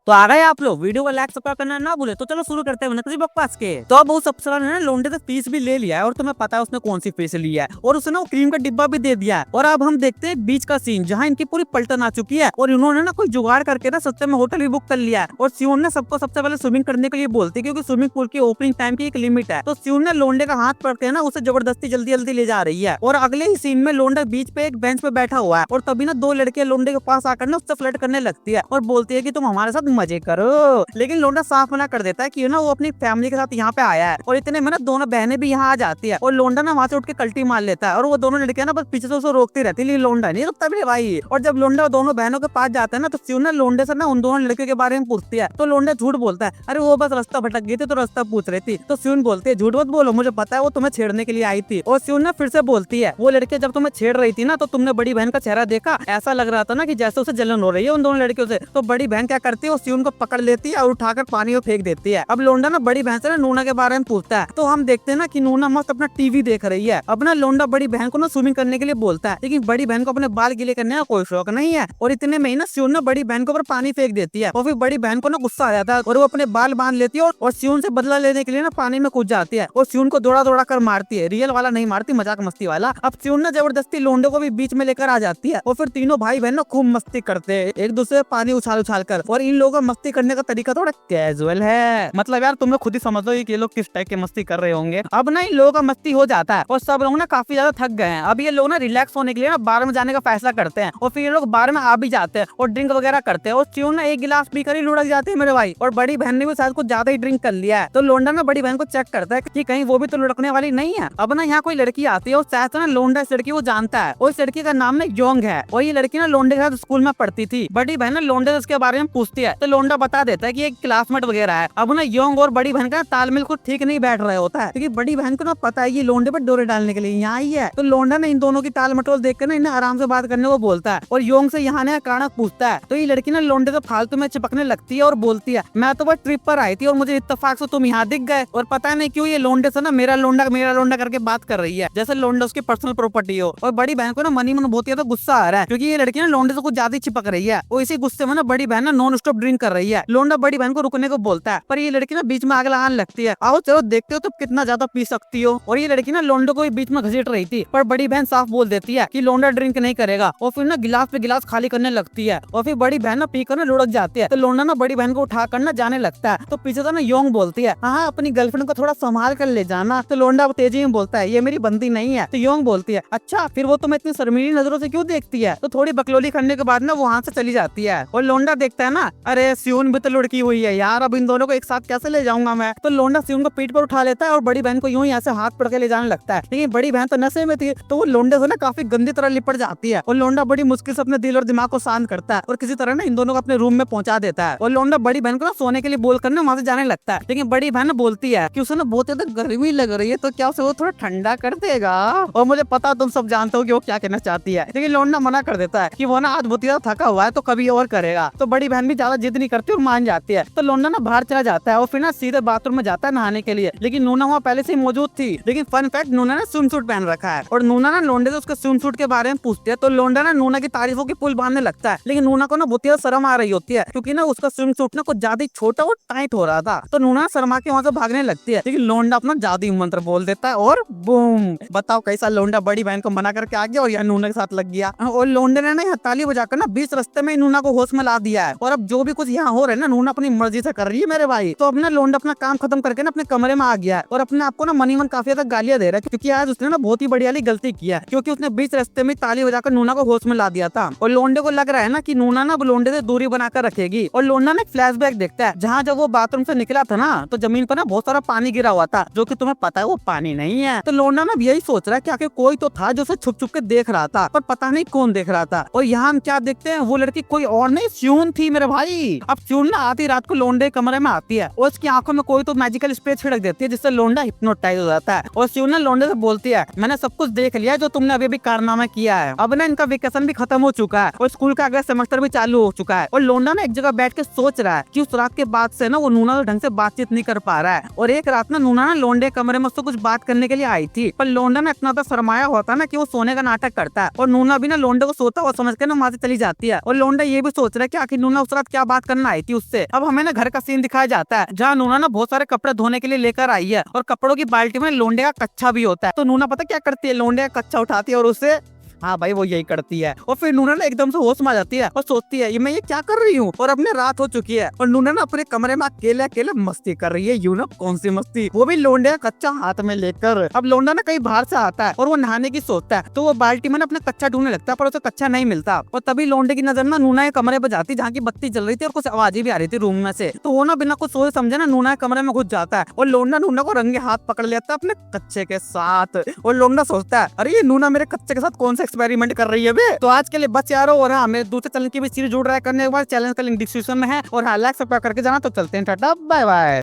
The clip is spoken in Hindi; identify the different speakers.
Speaker 1: तो आ गए आप लोग, वीडियो को लाइक सब्सक्राइब करना ना भूले। तो चलो शुरू करते हैं किसी बकवास के। तो अब उस अफसर ने लोंडे से फीस भी ले लिया है और तुम्हें पता है उसने कौन सी फीस लिया है और उसने वो क्रीम का डिब्बा भी दे दिया है। और अब हम देखते हैं बीच का सीन जहाँ इनकी पूरी पलटन आ चुकी है और इन्होंने ना कोई जुगाड़ करके ना सस्ते में होटल भी बुक कर लिया है। और सियोन ने सबको सबसे पहले स्विमिंग करने के लिए बोलती है क्योंकि स्विमिंग पूल की ओपनिंग टाइम की एक लिमिट है। तो सियोन ने लोंडे का हाथ पकड़ के ना उसे जबरदस्ती जल्दी जल्दी ले जा रही है। और अगले ही सीन में लोंडा बीच पे एक बेंच पे बैठा हुआ है और तभी ना दो लड़के लोंडे के पास आकर ना उससे फ्लर्ट करने लगती है और बोलती है कि तुम हमारे साथ मजे करो। लेकिन लोंडा साफ मना कर देता है कि ना वो अपनी फैमिली के साथ यहाँ पे आया है। और इतने में ना दोनों बहनें भी यहाँ आ जाती है और लोंडा ना वहाँ से उठ के कल्टी मार लेता है और वो दोनों लड़कियां ना बस पीछे से उसे रोकती रहती है, लेकिन लोंडा नहीं रुकता भी भाई। और जब लोंडा दोनों बहनों के पास जाता है ना तो सियोन ना लोंडे से ना उन दोनों लड़कियों के बारे में पूछती है। तो लोंडा झूठ बोलता है, अरे वो बस रास्ता भटक गई थी तो रास्ता पूछ रही थी। तो सियोन बोलती है, झूठ मत बोलो, मुझे पता है वो तुम्हें छेड़ने के लिए आई थी। और सियोन ना फिर से बोलती है, वो लड़की जब तुम्हें छेड़ रही थी ना तो तुमने बड़ी बहन का चेहरा देखा, ऐसा लग रहा था ना कि जैसे उसे जलन हो रही है उन दोनों लड़कियों से। तो बड़ी बहन क्या करती है, वो सियोन को पकड़ लेती है और उठाकर पानी में फेंक देती है। अब लोंडा ना बड़ी बहन से ना नूना के बारे में पूछता है। तो हम देखते हैं ना कि नूना मस्त अपना टीवी देख रही है। अब ना लोंडा बड़ी बहन को ना स्विमिंग करने के लिए बोलता है, लेकिन बड़ी बहन को अपने बाल गीले करने का कोई शौक नहीं है। और इतने में ही ना सियोन ना बड़ी बहन के ऊपर पानी फेंक देती है और फिर बड़ी बहन को ना गुस्सा आ जाता है और वो अपने बाल बांध लेती है और सियोन से बदला लेने के लिए ना पानी में कूद जाती है और सियोन को दौड़ा दौड़ा कर मारती है। रियल वाला नहीं मारती, मजाक मस्ती वाला। अब सियोन ना जबरदस्ती लोंडे को भी बीच में लेकर आ जाती है और फिर तीनों भाई बहन ना खूब मस्ती करते हैं एक दूसरे पानी उछाल उछाल कर। और इन लोगों का मस्ती करने का तरीका थोड़ा कैजुअल है, मतलब यार तुम लोग खुद ही समझ लो कि ये लोग किस टाइप के मस्ती कर रहे होंगे। अब ना इन लोगों का मस्ती हो जाता है और सब लोग ना काफी ज्यादा थक गए हैं। अब ये लोग ना रिलैक्स होने के लिए ना बार में जाने का फैसला करते हैं और फिर ये लोग बार में आ भी जाते हैं और ड्रिंक वगैरह करते हैं। और सियोन ना एक गिलास पीकर ही लुढ़क जाते हैं मेरे भाई। और बड़ी बहन ने भी शायद कुछ ज्यादा ही ड्रिंक कर लिया है। तो लोंडा ना बड़ी बहन को चेक करता है कि कहीं वो भी तो लुढ़कने वाली नहीं है। अब ना यहाँ कोई लड़की आती है और शायद ना लोंडा इस लड़की को जानता है और इस लड़की का नाम ना योंग है और ये लड़की ना लोंडे के साथ स्कूल में पढ़ती थी। बड़ी बहन ना लोंडे से उसके बारे में पूछती है तो लोंडा बता देता है कि एक क्लासमेट वगैरह है। अब ना योंग और बड़ी बहन का तालमेल कुछ ठीक नहीं बैठ रहा होता है क्योंकि बड़ी बहन को ना पता है ये लोंडे पर डोरे डालने के लिए यहाँ आई है। तो लोंडा ने इन दोनों की टाल मटोल देखकर ना इन्हें आराम से बात करने को बोलता है और योंग से यहाँ ने कारण पूछता है। तो ये लड़की ना लोंडे से फालतू में चिपकने लगती है और बोलती है, मैं तो बस ट्रिप पर आई थी और मुझे इत्तेफाक से तुम यहाँ दिख गए। और पता नहीं क्यों ये लोंडे से ना मेरा लोंडा करके बात कर रही है जैसे लोंडा उसकी पर्सनल प्रॉपर्टी हो। और बड़ी बहन को ना मनी मन बहुत ज्यादा गुस्सा आ रहा है क्योंकि ये लड़की ना लोंडे से कुछ ज्यादा चिपक रही है और इसी गुस्से में ना बड़ी बहन ना नॉन स्टॉप ड्रिंक कर रही है। लोंडा बड़ी बहन को रुकने को बोलता है पर ये लड़की ना बीच में आग लगाने लगती है, आओ चलो देखते हो तुम कितना ज्यादा पी सकती हो। और ये लड़की ना लोंडे को बीच में घसीट रही थी पर बड़ी बहन साफ बोल देती है कि लोंडा ड्रिंक नहीं करेगा और फिर ना गिलास पे गिलास खाली करने लगती है और फिर बड़ी बहन ना पीकर ना लुढ़क जाती है। तो लोंडा ना बड़ी बहन को उठा कर ना जाने लगता है। तो पीछे से ना योंग बोलती है, हाँ अपनी गर्लफ्रेंड को थोड़ा संभाल कर ले जाना। तो लोंडा तेजी में बोलता है, ये मेरी बंदी नहीं है। तो योंग बोलती है, अच्छा फिर वो तुम्हें इतनी शर्मीली नजरों से क्यों देखती है। तो थोड़ी बकलोली करने के बाद ना वो वहाँ से चली जाती है और लोंडा देखता है ना, अरे सियोन भी तो लुढ़की हुई है यार, अब इन दोनों को एक साथ कैसे ले जाऊंगा मैं। तो लोंडा सियोन को पीठ पर उठा लेता है और बड़ी बहन को यूं ही यहाँ से हाथ पकड़ के ले जाने लगता है। लेकिन बड़ी बहन तो नशे में थी तो वो लोंडे से ना काफी गंदी तरह लिपट जाती है और लोंडा बड़ी मुश्किल से अपने दिल और दिमाग को शांत करता है और किसी तरह ना इन दोनों को अपने रूम में पहुंचा देता है। और लोंडा बड़ी बहन को ना सोने के लिए बोल कर ना वहाँ से जाने लगता है। लेकिन बड़ी बहन बोलती है कि उसे ना बहुत ज्यादा गर्मी लग रही है तो क्या उसे वो थोड़ा ठंडा कर देगा। और मुझे पता तुम सब जानते हो कि वो क्या कहना चाहती है, लेकिन लोंडा मना कर देता है कि वो ना आज बहुत ज्यादा थका हुआ है तो कभी और करेगा। तो बड़ी बहन भी ज्यादा जिद नहीं करती और मान जाती है। तो लोंडा ना बाहर चला जाता है और फिर ना सीधे बाथरूम में जाता है नहाने के लिए। लेकिन नूना वहाँ पहले से ही मौजूद थी। लेकिन फन फैक्ट, नूना ने स्विम सूट पहन रखा है और नूना ना लोंडे से उसके स्विम सूट के बारे में पूछती है। तो लोंडा ना नूना की तारीफों की पुल बांधने लगता है। लेकिन नूना को ना बहुत ज्यादा शर्म आ रही होती है क्योंकि ना उसका स्विम सूट ना कुछ ज्यादा छोटा और टाइट हो रहा था। तो नूना शर्मा के वहाँ से भागने लगती है लेकिन लोंडा अपना जादू मंत्र बोल देता है और बूम, बताओ कैसा लोंडा बड़ी बहन को मना करके आ गया और यह नूना के साथ लग गया। और लोंडे ने ना ताली बजाकर ना बीच रास्ते में नूना को होश में ला दिया है। और अब जो भी कुछ यहाँ हो रहा है ना नूना अपनी मर्जी से कर रही है मेरे भाई। तो अब ना लोंडा अपना काम खत्म करके ना अपने कमरे में आ गया है और अपने आपको ना मनी मन काफी ज्यादा गालियां दे रहा है क्योंकि आज उसने ना बहुत ही बड़ी वाली गलती किया क्योंकि उसने बीच रास्ते में ताली बजाकर नूना को होश में ला दिया था। और लोंडे को लग रहा है ना कि नूना ना लोंडे से दूरी बनाकर रखेगी। और लोंडा ना फ्लैशबैक देखता है जहाँ जब वो बाथरूम से निकला था ना तो जमीन पर ना बहुत सारा पानी गिरा हुआ था जो कि तुम्हें पता है वो पानी नहीं है। तो लोंडा ना यही सोच रहा है कि आखिर कोई तो था जो उसे छुप छुप के देख रहा था पर पता नहीं कौन देख रहा था। और यहाँ हम क्या देखते हैं, वो लड़की कोई और नहीं सियोन थी मेरे भाई। अब सियोन ना आधी रात को लोंडे कमरे में आती है और उसकी आंखों में कोई तो मैजिकल स्प्रे छिड़क देती है जिससे लोंडा हिप्नोटाइज हो जाता है। और सियोन ना लोंडे से बोलती है, मैंने सब कुछ देख लिया जो तुमने अभी भी कारनामा किया है। अब ना इनका वेकेशन भी खत्म हो चुका है और स्कूल का अगला सेमेस्टर भी चालू हो चुका है। और लोंडा ना एक जगह बैठ के सोच रहा है कि उस रात के बाद से ना वो नूना ढंग से बातचीत नहीं कर पा रहा है। और एक रात ना नूना ना लोंडे कमरे में उससे कुछ बात करने के लिए आई थी पर लोंडा ने इतना शर्माया होता ना कि वो सोने का नाटक करता है और नूना भी ना लोंडे को सोता हुआ समझ के ना वहाँ से चली जाती है। और लोंडा ये भी सोच रहा है कि आखिर नूना उस रात क्या बात करना आई थी उससे। अब हमें ना घर का सीन दिखाया जाता है जहाँ नूना ना बहुत सारे कपड़े धोने के लिए लेकर आई है और कपड़ों की बाल्टी में लोंडे का कच्चा भी होता है। तो नूना पता क्या करती है, लोंडे का कच्चा उठाती है और उसे, हाँ भाई वो यही करती है। और फिर नूना ना एकदम से होश में आ जाती है और सोचती है ये मैं ये क्या कर रही हूँ, और अपने रात हो चुकी है और नूना ना अपने कमरे में अकेले अकेले मस्ती कर रही है। यू ना कौन सी मस्ती, वो भी लोंडे का कच्चा हाथ में लेकर। अब लोंडा ना कहीं बाहर से आता है और वो नहाने की सोचता है, तो वो बाल्टी में ना अपना कच्चा ढूंढने लगता है पर उसे कच्चा नहीं मिलता। और तभी लोंडे की नजर ना नूना के कमरे पर जाती जहाँ की बत्ती जल रही थी और कुछ आवाजें भी आ रही थी रूम में से। तो वो ना बिना कुछ सोचे समझे ना नूना के कमरे में घुस जाता है और लोंडा नूना को रंगे हाथ पकड़ लेता है अपने कच्चे के साथ। और लोंडा सोचता है अरे ये नूना मेरे कच्चे के साथ कौन सा एक्सपेरिमेंट कर रही है बे। तो आज के लिए बस यारो, और हाँ मेरे दूसरे चैनल की भी सीरीज जुड़ रहा है करने के बाद, चैनल का लिंक डिस्क्रिप्शन में है। और हाँ लाइक सब्सक्राइब करके जाना। तो चलते हैं, टाटा बाय बाय।